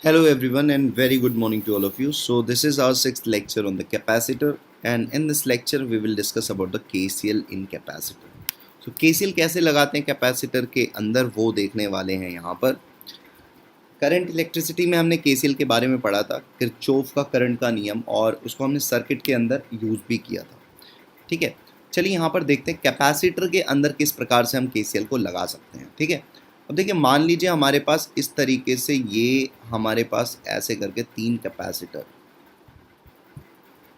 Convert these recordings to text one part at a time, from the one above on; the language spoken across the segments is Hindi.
Hello everyone and very good morning to all of you. So this is our sixth lecture on the capacitor, and in this lecture we will discuss about the KCL in capacitor. So KCL कैसे लगाते हैं कैपेसिटर के अंदर वो देखने वाले हैं यहाँ पर। करंट इलेक्ट्रिसिटी में हमने KCL के बारे में पढ़ा था, किरचॉफ का करंट का नियम, और उसको हमने सर्किट के अंदर यूज़ भी किया था। ठीक है, चलिए यहाँ पर देखते हैं कैपेसिटर के अंदर किस प्रकार से हम KCL को लगा सकते हैं। ठीक है, अब देखिए मान लीजिए हमारे पास इस तरीके से ये हमारे पास ऐसे करके तीन कैपेसिटर।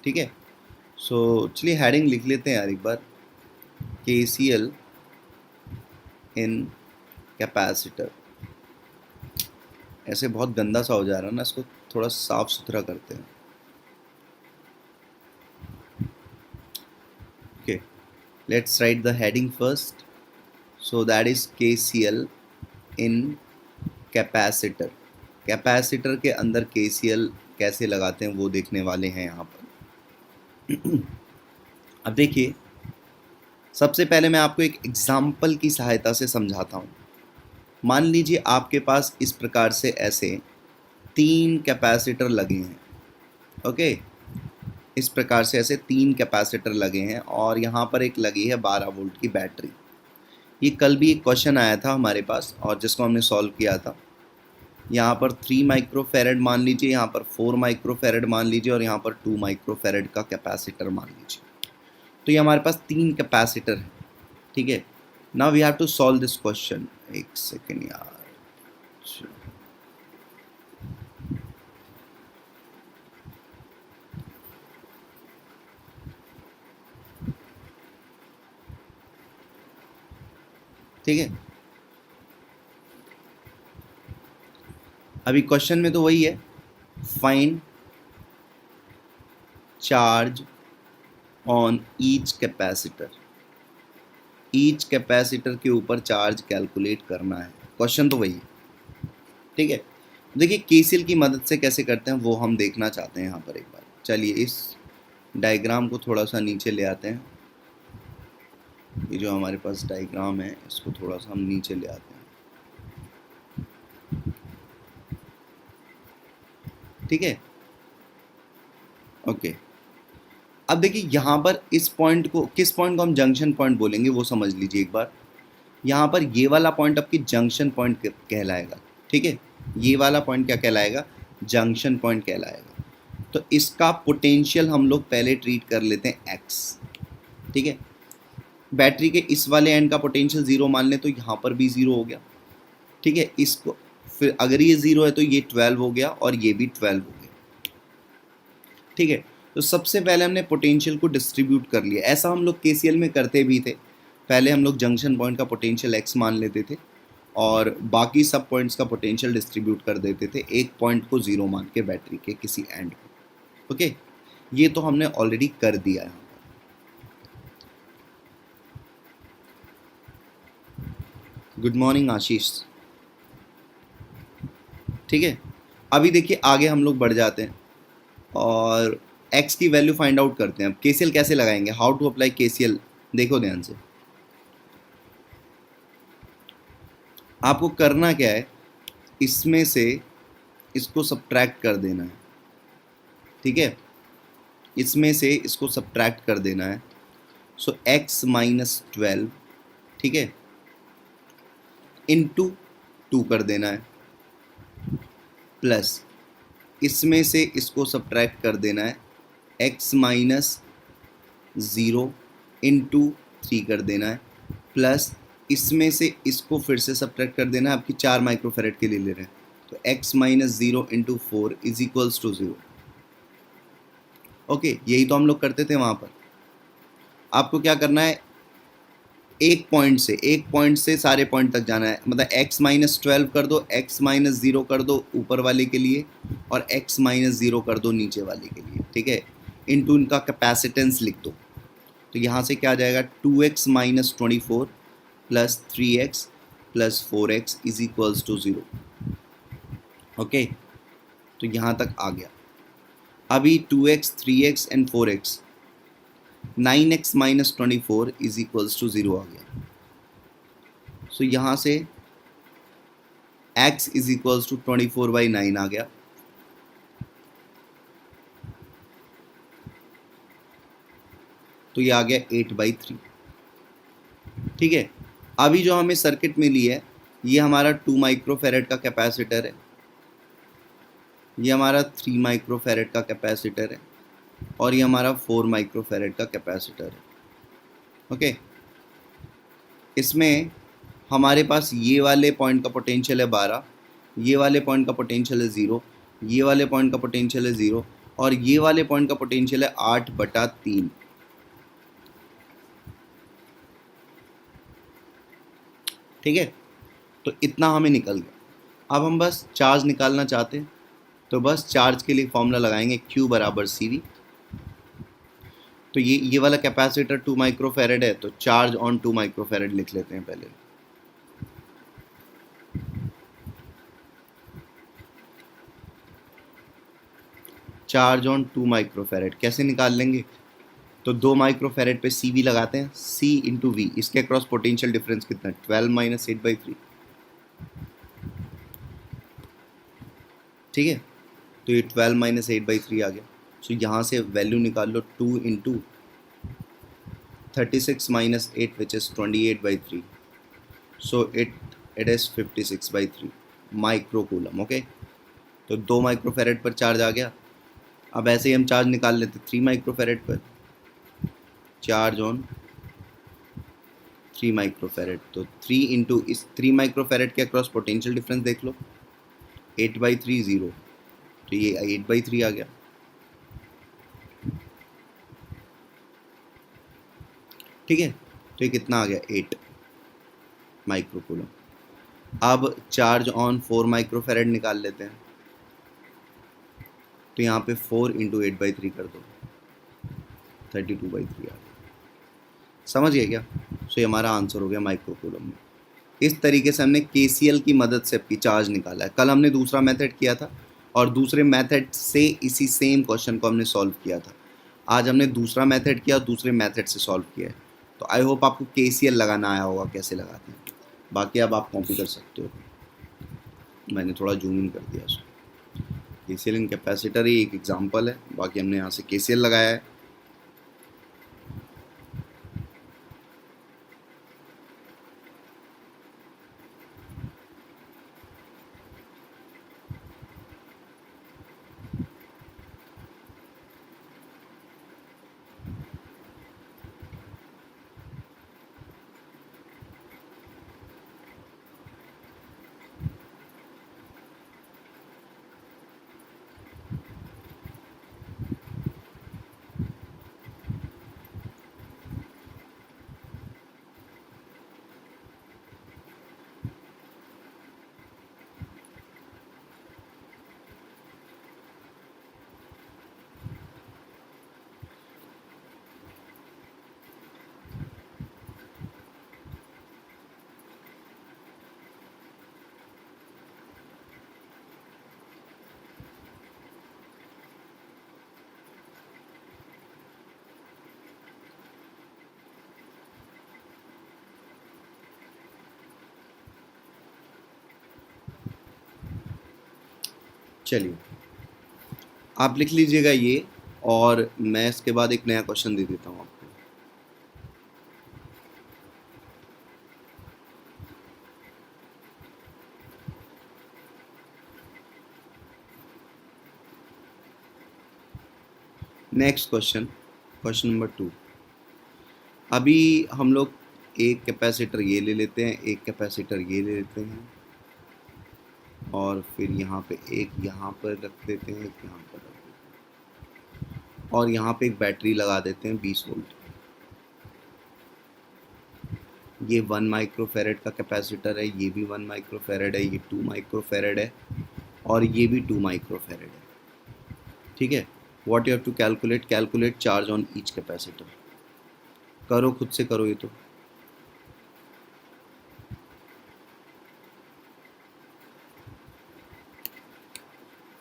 ठीक है, सो चलिए हेडिंग लिख लेते हैं यार एक बार, KCL इन कैपेसिटर। ऐसे बहुत गंदा सा हो जा रहा है ना, इसको थोड़ा साफ सुथरा करते हैं। Okay, let's write the heading first. So that is KCL in capacitor. Capacitor के अंदर KCL कैसे लगाते हैं वो देखने वाले हैं यहाँ पर। अब देखिए, सबसे पहले मैं आपको एक एग्जाम्पल की सहायता से समझाता हूँ। मान लीजिए आपके पास इस प्रकार से ऐसे तीन कैपेसिटर लगे हैं। ओके, इस प्रकार से ऐसे तीन कैपेसिटर लगे हैं और यहाँ पर एक लगी है 12 वोल्ट की बैटरी। ये कल भी एक क्वेश्चन आया था हमारे पास और जिसको हमने सॉल्व किया था। यहाँ पर 3 माइक्रोफेरेड मान लीजिए, यहाँ पर 4 माइक्रोफेरेड मान लीजिए और यहाँ पर 2 माइक्रोफेरेड का कैपेसिटर मान लीजिए। तो ये हमारे पास तीन कैपेसिटर है। ठीक है, now we have to solve this question. एक सेकेंड यार, ठीक है। अभी क्वेश्चन में तो वही है, find charge on each capacitor. Each capacitor के ऊपर चार्ज कैलकुलेट करना है, क्वेश्चन तो वही है। ठीक है, देखिए KCL की मदद से कैसे करते हैं वो हम देखना चाहते हैं यहाँ पर एक बार। चलिए इस डायग्राम को थोड़ा सा नीचे ले आते हैं। ये जो हमारे पास डायग्राम है इसको थोड़ा सा हम नीचे ले आते हैं। ठीक है, ओके। अब देखिए यहाँ पर इस पॉइंट को, किस पॉइंट को हम जंक्शन पॉइंट बोलेंगे वो समझ लीजिए एक बार। यहाँ पर ये वाला पॉइंट आपकी जंक्शन पॉइंट कहलाएगा। ठीक है, ये वाला पॉइंट क्या कहलाएगा? जंक्शन पॉइंट कहलाएगा। तो इसका पोटेंशियल हम लोग पहले ट्रीट कर लेते हैं x। ठीक है, बैटरी के इस वाले एंड का पोटेंशियल 0 मान लें तो यहाँ पर भी 0 हो गया। ठीक है, इसको फिर अगर ये 0 है तो ये 12 हो गया और ये भी 12 हो गया। ठीक है, तो सबसे पहले हमने पोटेंशियल को डिस्ट्रीब्यूट कर लिया। ऐसा हम लोग KCL में करते भी थे। पहले हम लोग जंक्शन पॉइंट का पोटेंशियल x मान लेते थे और बाकी सब पॉइंट्स का पोटेंशियल डिस्ट्रीब्यूट कर देते थे, एक पॉइंट को 0 मान के बैटरी के किसी एंड को। ओके, ये तो हमने ऑलरेडी कर दिया है। गुड मॉर्निंग आशीष। ठीक है, अभी देखिए आगे हम लोग बढ़ जाते हैं और x की वैल्यू फाइंड आउट करते हैं। अब KCL कैसे लगाएंगे, हाउ टू अप्लाई KCL, देखो ध्यान से। आपको करना क्या है, इसमें से इसको सब्ट्रैक्ट कर देना है। ठीक है, इसमें से इसको सब्ट्रैक्ट कर देना है। सो x माइनस 12, ठीक है, इंटू 2 कर देना है, प्लस इसमें से इसको सब्ट्रैक्ट कर देना है, x माइनस 0 इंटू 3 कर देना है, प्लस इसमें से इसको फिर से सब्ट्रैक्ट कर देना है। आपकी 4 माइक्रोफेरेड के लिए ले रहे हैं तो x minus 0 into 4 is equals to 0। Okay, यही तो हम लोग करते थे वहाँ पर। आपको क्या करना है, एक पॉइंट से सारे पॉइंट तक जाना है। मतलब x माइनस 12 कर दो, x माइनस 0 कर दो ऊपर वाले के लिए और x माइनस 0 कर दो नीचे वाले के लिए। ठीक है, इनटू इनका कैपेसिटेंस लिख दो। तो यहाँ से क्या आ जाएगा, 2x minus 24 plus 3x plus 4x is equals to 0। Okay, तो यहाँ तक आ गया। अभी 2x 3x and 4x, 9x minus 24 is equals to 0 आ गया। सो यहाँ से x इज इक्वल्स टू 24/9 आ गया। तो ये आ गया 8/3। ठीक है, अभी जो हमें सर्किट मिली है ये हमारा 2 माइक्रोफेरेड का कैपेसिटर है, ये हमारा 3 माइक्रोफेरेड का कैपेसिटर है और ये हमारा 4 माइक्रोफेरेड का कैपेसिटर है। ओके, इसमें हमारे पास ये वाले पॉइंट का पोटेंशियल है 12, ये वाले पॉइंट का पोटेंशियल है 0, ये वाले पॉइंट का पोटेंशियल है 0 और ये वाले पॉइंट का पोटेंशियल है 8/3। ठीक है, तो इतना हमें निकल गया। अब हम बस चार्ज निकालना चाहते हैं तो बस चार्ज के लिए फॉर्मूला लगाएंगे Q बराबर CV। तो ये वाला कैपेसिटर 2 माइक्रोफेरेड है तो चार्ज ऑन 2 माइक्रोफेरेड लिख लेते हैं पहले। चार्ज ऑन 2 माइक्रोफेरेड कैसे निकाल लेंगे? तो 2 माइक्रोफेरेड पे CV लगाते हैं, C इंटू वी, इसके अक्रॉस पोटेंशियल डिफरेंस कितना है? 12 माइनस 8/3। ठीक है, तो ये 12 माइनस 8/3 आ गया। सो यहाँ से वैल्यू निकाल लो, 2 into 36 minus 8 which is 28/3। So it is 56/3 micro coulomb. Okay, तो 2 माइक्रोफेरेड पर चार्ज आ गया। अब ऐसे ही हम चार्ज निकाल लेते 3 माइक्रोफेरेड पर, चार्ज ऑन 3 माइक्रोफेरेड। तो 3 इंटू इस 3 माइक्रोफेरेड के अक्रॉस पोटेंशियल डिफरेंस देख लो, 8/3 0, तो ये 8/3 आ गया। ठीक है, तो ये कितना आ गया? 8 माइक्रोकूलम। अब चार्ज ऑन 4 माइक्रोफेरेड निकाल लेते हैं, तो यहाँ पे 4 इंटू 8/3 कर दो, 32/3 आ गया। समझ गए क्या? सो ये हमारा आंसर हो गया माइक्रोकूलम में। इस तरीके से हमने KCL की मदद से आपकी चार्ज निकाला है। कल हमने दूसरा मेथड किया था और दूसरे मेथड से इसी सेम क्वेश्चन को हमने सॉल्व किया था। आज हमने दूसरा मेथड किया और दूसरे मेथड से सॉल्व किया है। तो आई होप आपको KCL लगाना आया होगा, कैसे लगाते हैं। बाकी अब आप कॉपी कर सकते हो, मैंने थोड़ा जूम इन कर दिया उसको। KCL इन कैपेसिटर ही एक एग्जांपल है, बाकी हमने यहाँ से KCL लगाया है। चलिए, आप लिख लीजिएगा ये, और मैं इसके बाद एक नया क्वेश्चन दे देता हूँ आपको। Next question, question number 2। अभी हम लोग एक कैपेसिटर ये ले लेते हैं, एक कैपेसिटर ये ले लेते हैं, और फिर यहाँ पे एक यहाँ पर रख देते हैं, एक यहाँ पर रख देते हैं, और यहाँ पे एक बैटरी लगा देते हैं 20 वोल्ट। ये 1 माइक्रोफेरेड का कैपेसिटर है, ये भी 1 माइक्रोफेरेड है, ये 2 माइक्रोफेरेड है और ये भी 2 माइक्रोफेरेड है। ठीक है, what you have to calculate charge on each capacitor. करो, खुद से करो ये तो।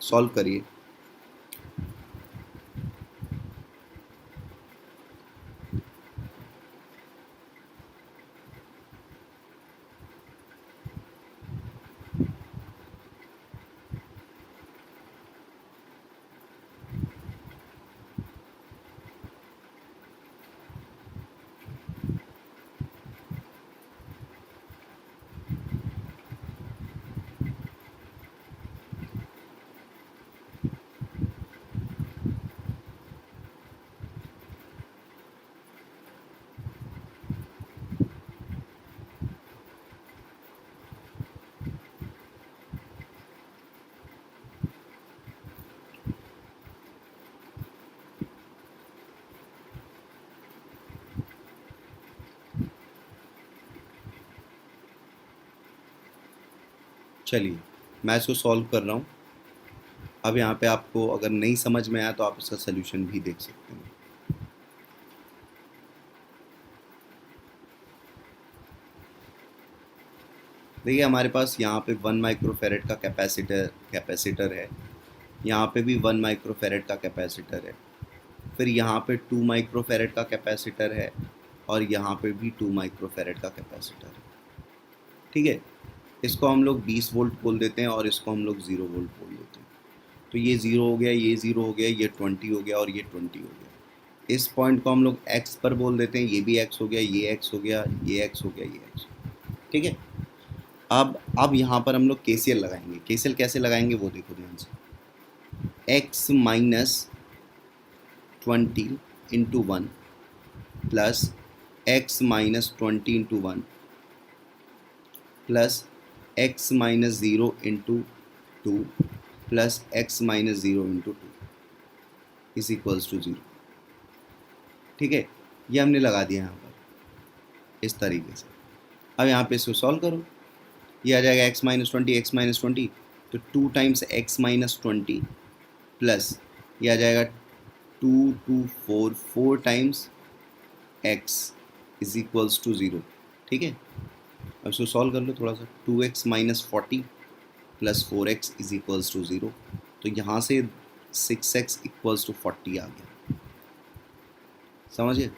सॉल्व करिए। चलिए मैं इसको सॉल्व कर रहा हूँ। अब यहाँ पे आपको अगर नहीं समझ में आया तो आप इसका सोल्यूशन भी देख सकते हैं। देखिए हमारे पास यहाँ पे 1 माइक्रोफेरेड का कैपेसिटर है, यहाँ पे भी 1 माइक्रोफेरेड का कैपेसिटर है, फिर यहाँ पे 2 माइक्रोफेरेड का कैपेसिटर है और यहाँ पे भी 2 माइक्रोफेरेड का कैपेसिटर है। ठीक है, इसको हम लोग 20 वोल्ट बोल देते हैं और इसको हम लोग 0 वोल्ट बोल देते हैं। तो ये 0 हो गया, ये 0 हो गया, ये 20 हो गया और ये 20 हो गया। इस पॉइंट को हम लोग x पर बोल देते हैं, ये भी x हो गया, ये x हो गया, ये x हो गया, ये x हो गया। ठीक है, अब यहाँ पर हम लोग KCL लगाएंगे। KCL कैसे लगाएंगे वो देखो ध्यान से। x minus 20 into 1 plus x minus 20 into 1 plus x minus 0 into 2 plus x minus 0 into 2 is equals to 0। ठीक है, ये हमने लगा दिया यहाँ पर इस तरीके से। अब यहाँ पे इसको सॉल्व करो, ये आ जाएगा x माइनस 20, x माइनस 20 तो 2 टाइम्स x माइनस 20 प्लस ये आ जाएगा 2 2 4 4 times x is equals to 0। ठीक है, अब इसको सॉल्व कर लो थोड़ा सा। 2x minus 40 plus 4x is equals to 0। तो यहाँ से 6x इक्वल्स टू 40 आ गया, समझिए।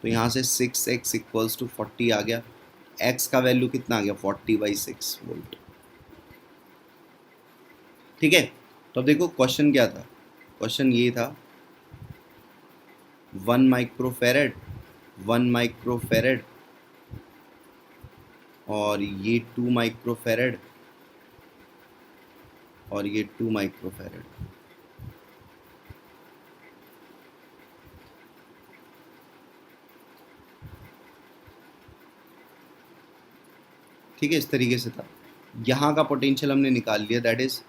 तो यहाँ से 6x इक्वल्स टू 40 आ गया। x का वैल्यू कितना आ गया, 40/6 वोल्ट। ठीक है, तो अब देखो क्वेश्चन क्या था। क्वेश्चन ये था 1 माइक्रोफेरेड 1 माइक्रोफेरेड और ये 2 माइक्रोफेरेड और ये 2 माइक्रोफेरेड। ठीक है, इस तरीके से था। यहाँ का पोटेंशियल हमने निकाल लिया, दैट इज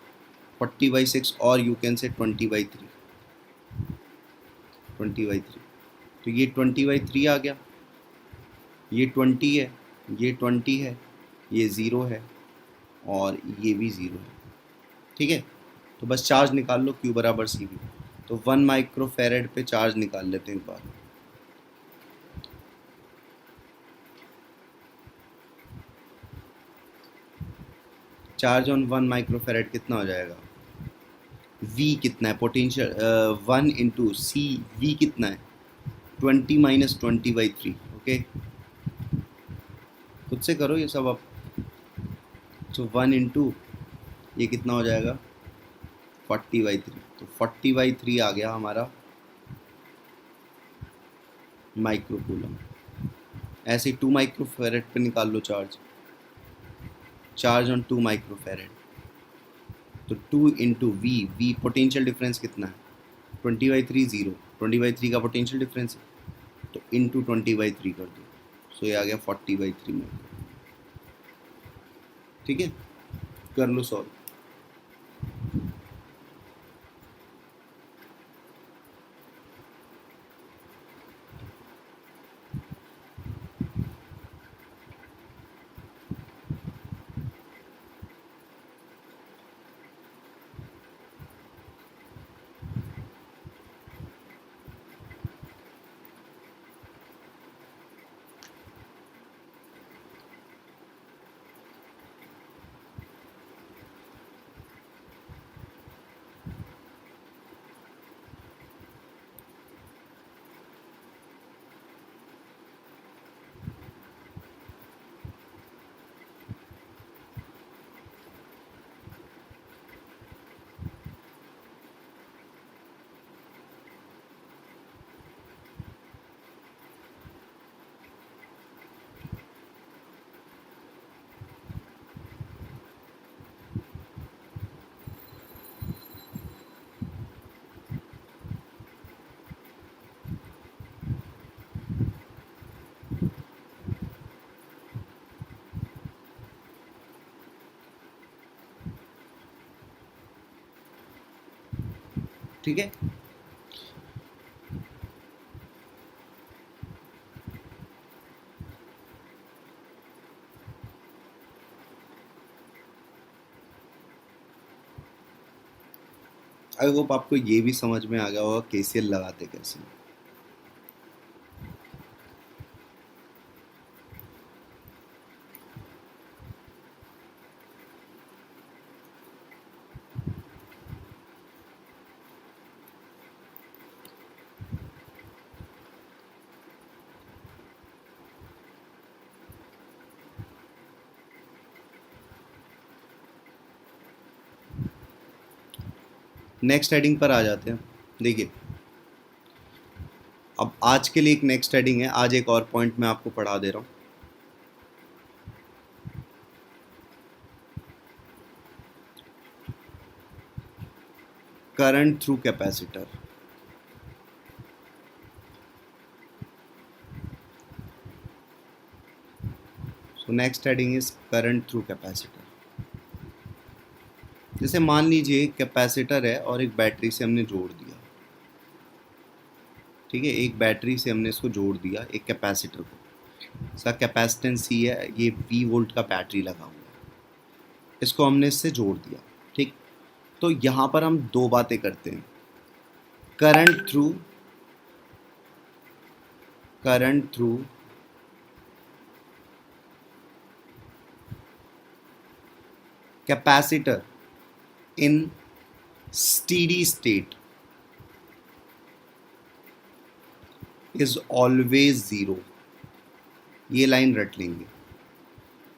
40/6 और यू कैन से 20/3। तो ये 20/3 आ गया, ये 20 है, ये 20 है, ये 0 है और ये भी 0 है। ठीक है, तो बस चार्ज निकाल लो, Q बराबर CV। तो 1 माइक्रोफेरेड पे चार्ज निकाल लेते हैं एक बार। चार्ज ऑन 1 माइक्रोफेरेड कितना हो जाएगा, V कितना है, पोटेंशियल 1 इंटू C, V कितना है 20 माइनस 20/3। ओके, खुद से करो ये सब अब। तो 1 इंटू ये कितना हो जाएगा 40/3। तो 40/3 आ गया हमारा माइक्रोकूलम। ऐसे ही 2 माइक्रोफेरेड पे निकाल लो चार्ज। चार्ज ऑन 2 माइक्रोफेरेड, तो 2 इंटू वी पोटेंशियल डिफरेंस कितना है 20/3, 0। 20/3 का पोटेंशियल डिफरेंस है तो इंटू 20/3 कर दो, सो ये आ गया 40/3 में। ठीक है, कर लो सॉल्व। ठीक है, आई होप आपको ये भी समझ में आ गया होगा केसीएल लगाते कैसे। नेक्स्ट हेडिंग पर आ जाते हैं। देखिए, अब आज के लिए एक नेक्स्ट हेडिंग है, आज एक और पॉइंट मैं आपको पढ़ा दे रहा हूँ। Current through capacitor. So next heading is current through capacitor. जैसे मान लीजिए कैपेसिटर है और एक बैटरी से हमने जोड़ दिया, ठीक है, एक बैटरी से हमने इसको जोड़ दिया एक कैपेसिटर को, इसका कैपेसिटेंस सी है, ये V वोल्ट का बैटरी लगा हुआ है, इसको हमने इससे जोड़ दिया, ठीक। तो यहाँ पर हम दो बातें करते हैं, current through capacitor in steady state is always zero. ये लाइन रट लेंगे,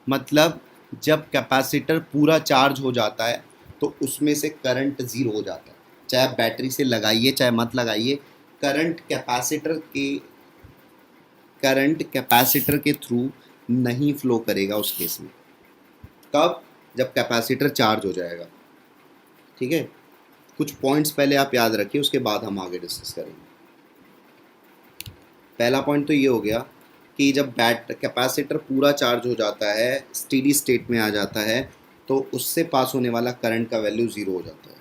मतलब जब कैपेसिटर पूरा चार्ज हो जाता है तो उसमें से करंट ज़ीरो हो जाता है, चाहे आप बैटरी से लगाइए चाहे मत लगाइए, करंट कैपेसिटर के थ्रू नहीं फ्लो करेगा उस केस में। कब? जब कैपेसिटर चार्ज हो जाएगा, ठीक है। कुछ पॉइंट्स पहले आप याद रखिए, उसके बाद हम आगे डिस्कस करेंगे। पहला पॉइंट तो ये हो गया कि जब कैपेसिटर पूरा चार्ज हो जाता है, स्टेडी स्टेट में आ जाता है, तो उससे पास होने वाला करंट का वैल्यू ज़ीरो हो जाता है।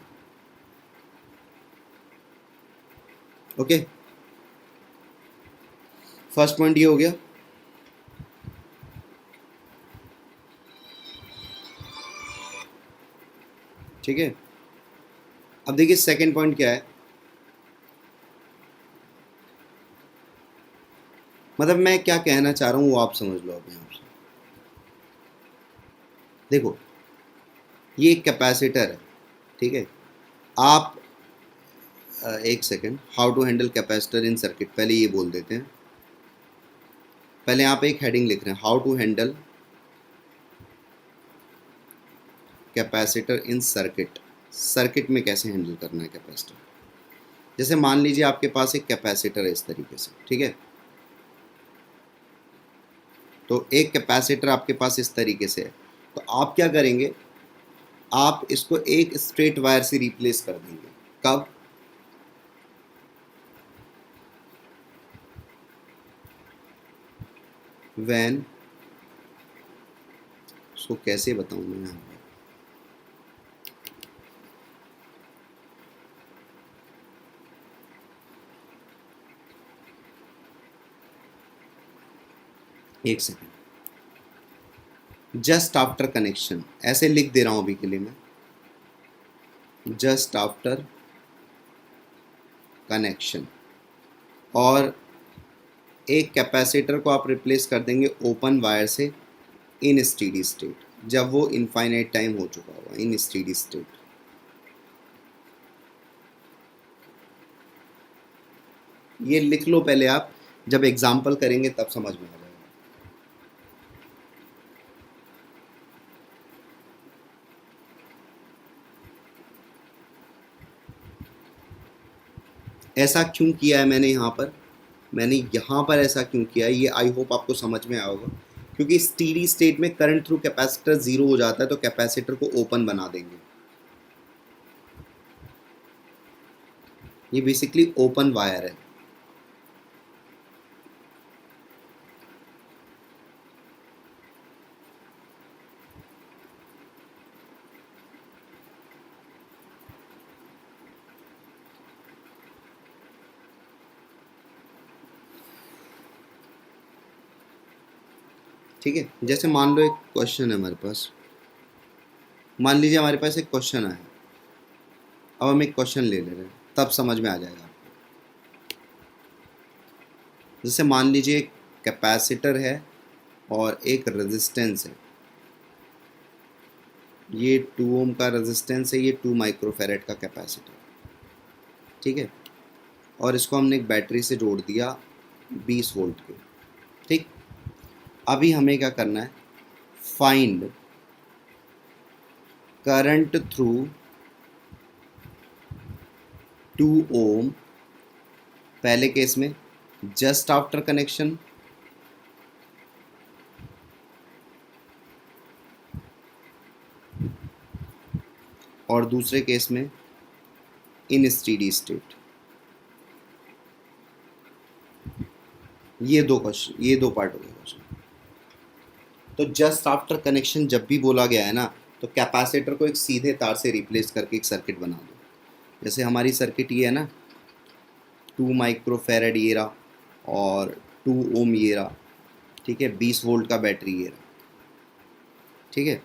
ओके, फर्स्ट पॉइंट ये हो गया। ठीक है, अब देखिए सेकंड पॉइंट क्या है, मतलब मैं क्या कहना चाह रहा हूँ वो आप समझ लो। अब यहाँ से देखो, ये एक कैपेसिटर है, ठीक है। आप एक second, how to handle capacitor in circuit, पहले ये बोल देते हैं। पहले आप एक हेडिंग लिख रहे हैं, how to handle capacitor in circuit. Circuit में कैसे हैंडल करना है कैपेसिटर। जैसे मान लीजिए आपके पास एक कैपेसिटर है इस तरीके से, ठीक है। तो एक कैपेसिटर आपके पास इस तरीके से है, तो आप क्या करेंगे, आप इसको एक स्ट्रेट वायर से रिप्लेस कर देंगे। कब? व्हेन, उसको कैसे बताऊं मैं यहाँ पर, एक सेकेंड, जस्ट आफ्टर कनेक्शन, ऐसे लिख दे रहा हूं अभी के लिए मैं, जस्ट आफ्टर कनेक्शन। और एक कैपेसिटर को आप रिप्लेस कर देंगे ओपन वायर से इन स्टेडी स्टेट, जब वो इनफाइनाइट टाइम हो चुका होगा, इन स्टेडी स्टेट। ये लिख लो पहले आप, जब एग्जाम्पल करेंगे तब समझ में आ जाएगा। ऐसा क्यों किया है मैंने यहाँ पर ऐसा क्यों किया है, ये आई होप आपको समझ में आया होगा। क्योंकि स्टेडी स्टेट में करंट थ्रू कैपेसिटर ज़ीरो हो जाता है, तो कैपेसिटर को ओपन बना देंगे। ये बेसिकली ओपन वायर है। ठीक है, जैसे मान लो एक क्वेश्चन है हमारे पास, मान लीजिए हमारे पास एक क्वेश्चन आया, अब हम एक क्वेश्चन ले रहे हैं, तब समझ में आ जाएगा आपको। जैसे मान लीजिए एक कैपेसिटर है और एक रेजिस्टेंस है, ये 2 ओम का रेजिस्टेंस है, ये 2 माइक्रोफेरेड का कैपेसिटर, ठीक है, और इसको हमने एक बैटरी से जोड़ दिया 20 वोल्ट के, ठीक। अभी हमें क्या करना है, फाइंड करंट थ्रू 2 ओम, पहले केस में जस्ट आफ्टर कनेक्शन, और दूसरे केस में इन स्टेडी स्टेट। ये दो क्वेश्चन, ये दो पार्ट हो गए क्वेश्चन। तो जस्ट आफ्टर कनेक्शन जब भी बोला गया है ना, तो कैपेसिटर को एक सीधे तार से रिप्लेस करके एक सर्किट बना दो। जैसे हमारी सर्किट ये है ना, 2 माइक्रोफेरेड ये रहा और 2 ओम ये रहा, ठीक है, 20 वोल्ट का बैटरी ये रहा, ठीक है।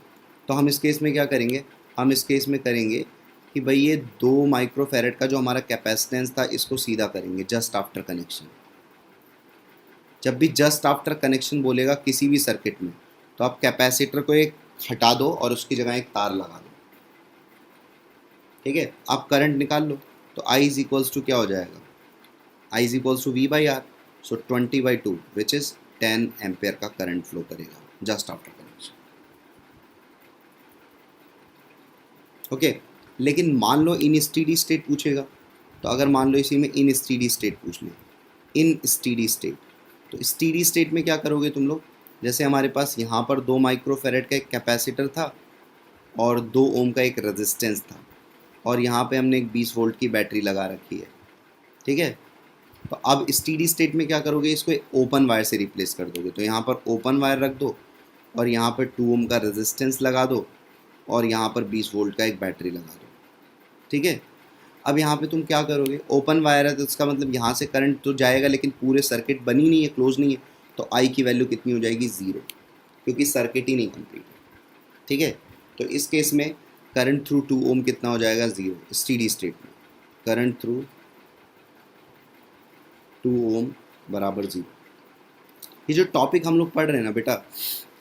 तो हम इस केस में क्या करेंगे, हम इस केस में करेंगे कि भाई ये 2 माइक्रोफेरेड का जो हमारा कैपेसिटेंस था इसको सीधा करेंगे जस्ट आफ्टर कनेक्शन। जब भी जस्ट आफ्टर कनेक्शन बोलेगा किसी भी सर्किट में, तो आप कैपेसिटर को एक हटा दो और उसकी जगह एक तार लगा दो, ठीक है। आप करंट निकाल लो, तो I इज इक्वल्स टू क्या हो जाएगा, I is equals to V/R, so 20/2 which is 10 ampere का करंट फ्लो करेगा जस्ट आफ्टर कनेक्शन, ओके। लेकिन मान लो इन स्टेडी स्टेट पूछेगा, तो अगर मान लो इसी में इन स्टेडी स्टेट पूछ ले, इन स्टेडी स्टेट, तो स्टेडी स्टेट में क्या करोगे तुम लोग, जैसे हमारे पास यहाँ पर 2 माइक्रोफेरेड का एक कैपेसिटर था और 2 ओम का एक रेजिस्टेंस था, और यहाँ पे हमने एक 20 वोल्ट की बैटरी लगा रखी है, ठीक है। तो अब स्टेडी स्टेट में क्या करोगे, इसको ओपन वायर से रिप्लेस कर दोगे। तो यहाँ पर ओपन वायर रख दो और यहाँ पर 2 ओम का रेजिस्टेंस लगा दो और यहाँ पर 20 वोल्ट का एक बैटरी लगा दो, ठीक है। अब यहाँ पे तुम क्या करोगे, ओपन वायर है तो इसका मतलब यहाँ से करंट तो जाएगा, लेकिन पूरे सर्किट बनी नहीं है, क्लोज नहीं है, तो आई की वैल्यू कितनी हो जाएगी, 0, क्योंकि सर्किट ही नहीं कंप्लीट है, ठीक है। तो इस केस में करंट थ्रू 2 ओम कितना हो जाएगा, 0 स्टेडी स्टेट में, करंट थ्रू 2 ओम बराबर 0। ये जो टॉपिक हम लोग पढ़ रहे हैं ना बेटा,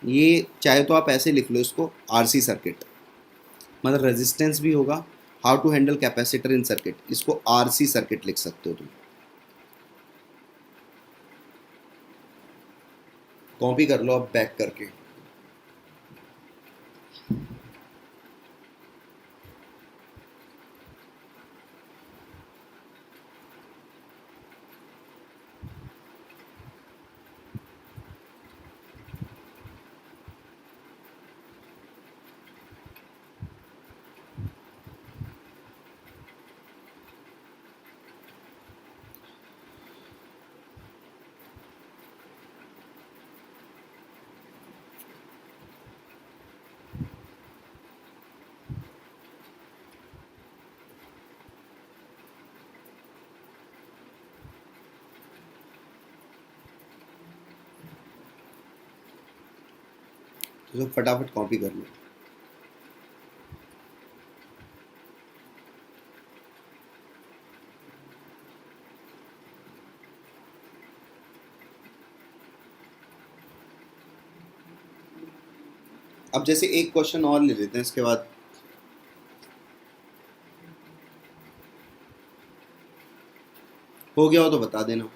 ये चाहे तो आप ऐसे लिख लो इसको, आरसी सर्किट, मतलब रेजिस्टेंस भी होगा, how to handle capacitor in circuit, इसको आरसी सर्किट लिख सकते हो तुम। कॉपी कर लो अब बैक करके। तो फटाफट कॉपी कर लो। अब जैसे एक क्वेश्चन और ले लेते हैं, इसके बाद हो गया हो तो बता देना।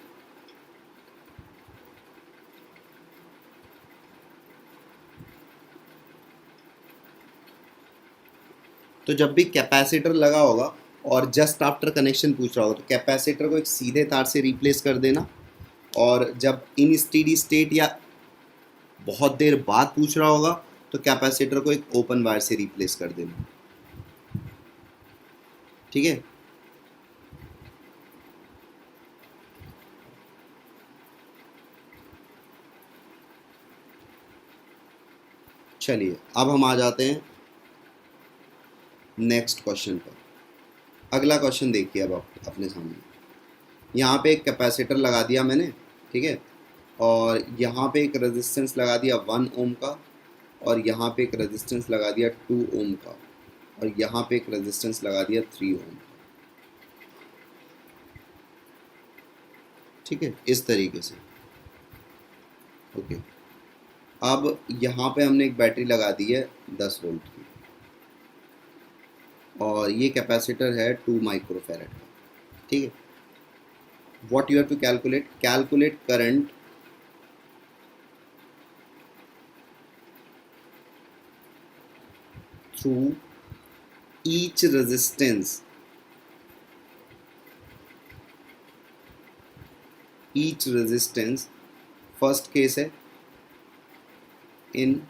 तो जब भी कैपेसिटर लगा होगा और जस्ट आफ्टर कनेक्शन पूछ रहा होगा, तो कैपेसिटर को एक सीधे तार से रिप्लेस कर देना, और जब इन स्टेडी स्टेट या बहुत देर बाद पूछ रहा होगा, तो कैपेसिटर को एक ओपन वायर से रिप्लेस कर देना, ठीक है। चलिए अब हम आ जाते हैं नेक्स्ट क्वेश्चन पर। अगला क्वेश्चन देखिए अब आप अपने सामने, यहाँ पे एक कैपेसिटर लगा दिया मैंने, ठीक है, और यहाँ पे एक रेजिस्टेंस लगा दिया 1 ओम का, और यहाँ पे एक रेजिस्टेंस लगा दिया 2 ओम का, और यहाँ पे एक रेजिस्टेंस लगा दिया 3 ओम का, ठीक है, इस तरीके से। ओके, अब यहाँ पे हमने एक बैटरी लगा दी है 10 वोल्ट की, और ये कैपेसिटर है 2 माइक्रोफैरड का। ठीक है, what you have to calculate current through each resistance, first case है in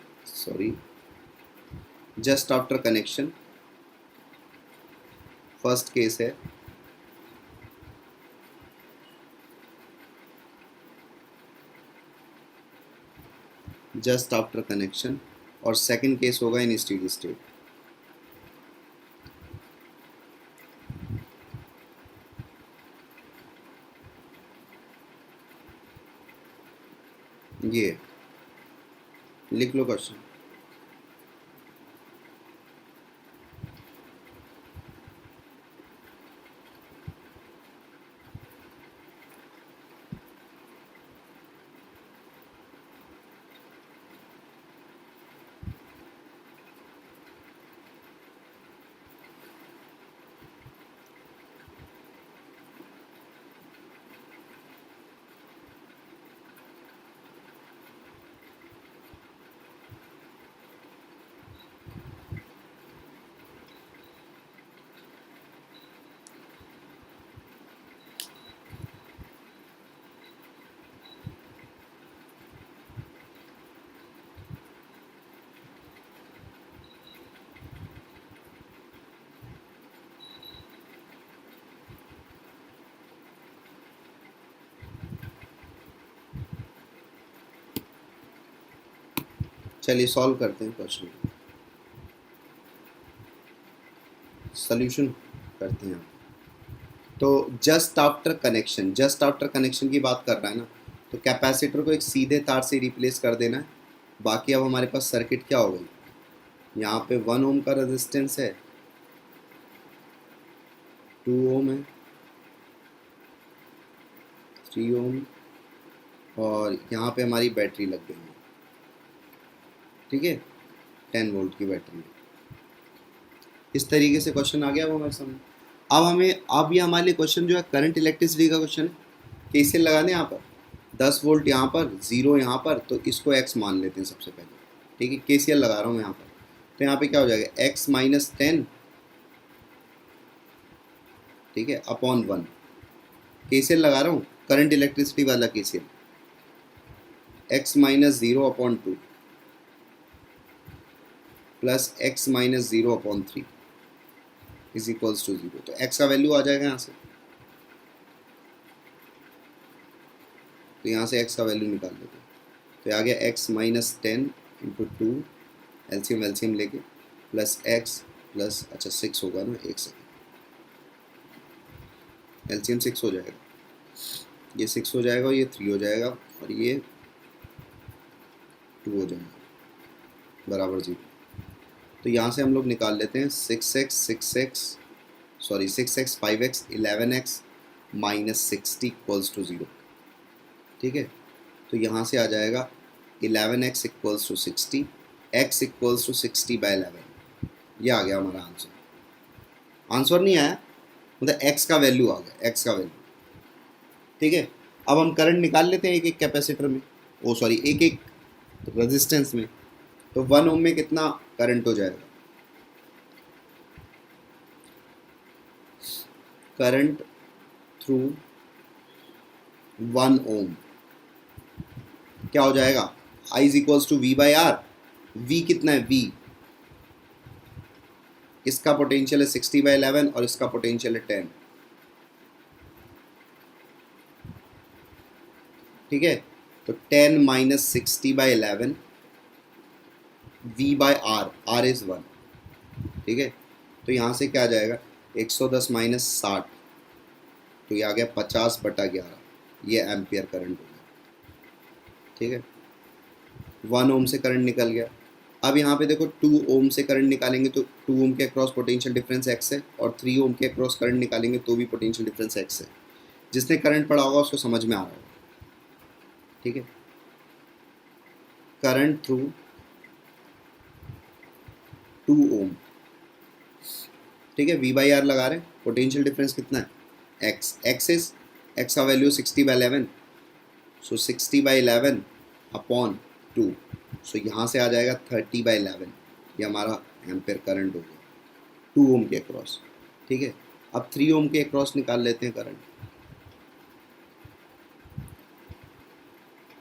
just after connection, first case है जस्ट आफ्टर कनेक्शन, और सेकंड केस होगा इन स्टेडी स्टेट। ये लिख लो क्वेश्चन। चलिए सॉल्व करते हैं क्वेश्चन, सॉल्यूशन करते हैं। तो जस्ट आफ्टर कनेक्शन की बात कर रहा है ना, तो कैपेसिटर को एक सीधे तार से रिप्लेस कर देना है। बाकी अब हमारे पास सर्किट क्या हो गई, यहाँ पे 1 ओम का रेजिस्टेंस है, 2 ओम है, 3 ओम, और यहाँ पे हमारी बैटरी लग गई है। ठीक है, 10 वोल्ट की बैटरी। इस तरीके से क्वेश्चन आ गया वो हमारे सामने। अब ये हमारे लिए क्वेश्चन जो है करंट इलेक्ट्रिसिटी का क्वेश्चन है। कैसे लगा दें यहाँ पर 10 वोल्ट यहाँ पर, 0 यहाँ पर, तो इसको x मान लेते हैं सबसे पहले। ठीक है, KCL लगा रहा हूँ मैं यहाँ पर, तो यहाँ पे क्या हो जाएगा x माइनस 10, ठीक है, अपॉन 1। KCL लगा रहा हूँ, करंट इलेक्ट्रिसिटी वाला KCL, x minus 0 upon 2 plus x minus 0 upon 3 is equals to 0। तो x का वैल्यू आ जाएगा यहाँ से, तो यहाँ से x का वैल्यू निकाल लेते हैं। तो आ गया x माइनस 10 इंटू 2, एलसीएम लेके, प्लस x प्लस, अच्छा 6 होगा ना, एक सेकेंड, एलसीएम 6 हो जाएगा, ये 6 हो जाएगा, ये 3 हो जाएगा, और ये 2 हो जाएगा, बराबर 0। तो यहाँ से हम लोग निकाल लेते हैं 6x 5x 11x minus 60 equals to 0। ठीक है, तो यहाँ से आ जाएगा 11x equals to 60, x equals to 60 by 11। ये आ गया हमारा आंसर नहीं आया, मतलब x का वैल्यू आ गया, x का वैल्यू। ठीक है, अब हम करंट निकाल लेते हैं एक एक कैपेसिटर में, एक एक रेजिस्टेंस में। तो 1 ओम में कितना करंट हो जाएगा, करंट थ्रू 1 ओम क्या हो जाएगा, I is equals to V by R. V कितना है, V इसका पोटेंशियल है 60 बाई 11 और इसका पोटेंशियल है 10। ठीक है, तो 10 minus 60 by 11, V by R, R is 1। ठीक है, तो यहाँ से क्या आ जाएगा 110 माइनस 60, तो ये आ गया 50/11, ये एम्पियर करंट हो गया। ठीक है, 1 ओम से करंट निकल गया। अब यहाँ पे देखो 2 ओम से करंट निकालेंगे तो 2 ओम के अक्रॉस पोटेंशियल डिफरेंस x है, और 3 ओम के अक्रॉस करंट निकालेंगे तो भी पोटेंशियल डिफरेंस x है। जिसने करंट पढ़ा होगा उसको समझ में आ रहा होगा, ठीक है। करंट थ्रू 2 ओम, ठीक है, V बाई आर लगा रहे हैं। पोटेंशियल डिफरेंस कितना है, एक्स, एक्स का वैल्यू 60/11, सो 60/11 अपॉन 2, सो यहाँ से आ जाएगा 30/11, ये हमारा एम्पेयर करंट हो गया 2 ओम के अक्रॉस, ठीक है। अब 3 ओम के अक्रॉस निकाल लेते हैं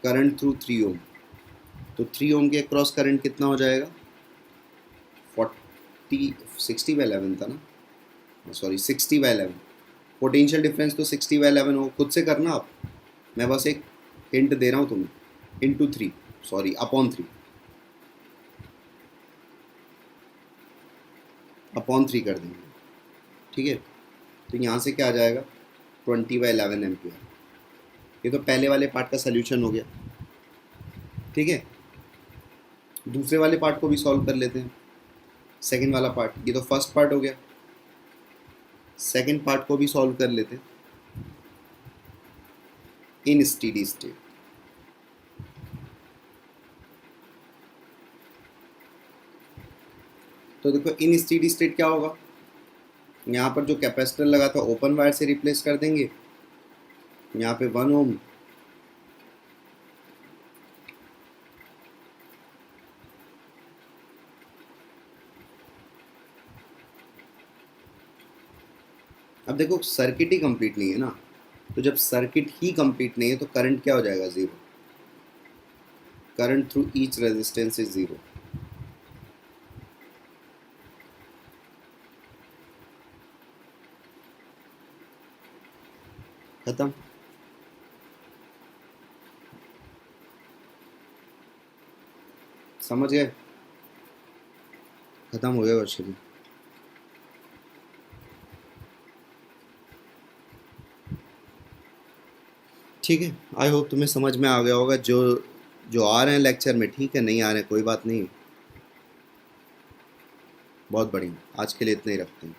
करंट थ्रू 3 ओम, तो 3 ओम के अक्रॉस करंट कितना हो जाएगा, 60/11 था ना, सॉरी 60/11। पोटेंशियल डिफरेंस तो 60/11 हो, खुद से करना आप, मैं बस एक हिंट दे रहा हूँ तुम्हें, इंटू 3, सॉरी अपॉन 3 कर देंगे, ठीक है। तो यहाँ से क्या आ जाएगा 20/11 एम्पियर। ये तो पहले वाले पार्ट का सोल्यूशन हो गया, ठीक है। दूसरे वाले पार्ट को भी सॉल्व कर लेते हैं, सेकंड वाला पार्ट, ये तो फर्स्ट पार्ट हो गया, सेकंड पार्ट को भी सॉल्व कर लेते हैं इन स्टेडी स्टेट। तो देखो इन स्टेडी स्टेट क्या होगा, यहाँ पर जो कैपेसिटर लगा था ओपन वायर से रिप्लेस कर देंगे, यहाँ पे 1 ओम, अब देखो सर्किट ही कंप्लीट नहीं है ना, तो जब सर्किट ही कंप्लीट नहीं है तो करंट क्या हो जाएगा, 0। Current through each resistance is 0। खत्म। समझ गए, खत्म हो गया क्वेश्चन। ठीक है, आई होप तुम्हें समझ में आ गया होगा। जो जो आ रहे हैं लेक्चर में ठीक है, नहीं आ रहे हैं कोई बात नहीं, बहुत बढ़िया। आज के लिए इतना ही रखते हैं।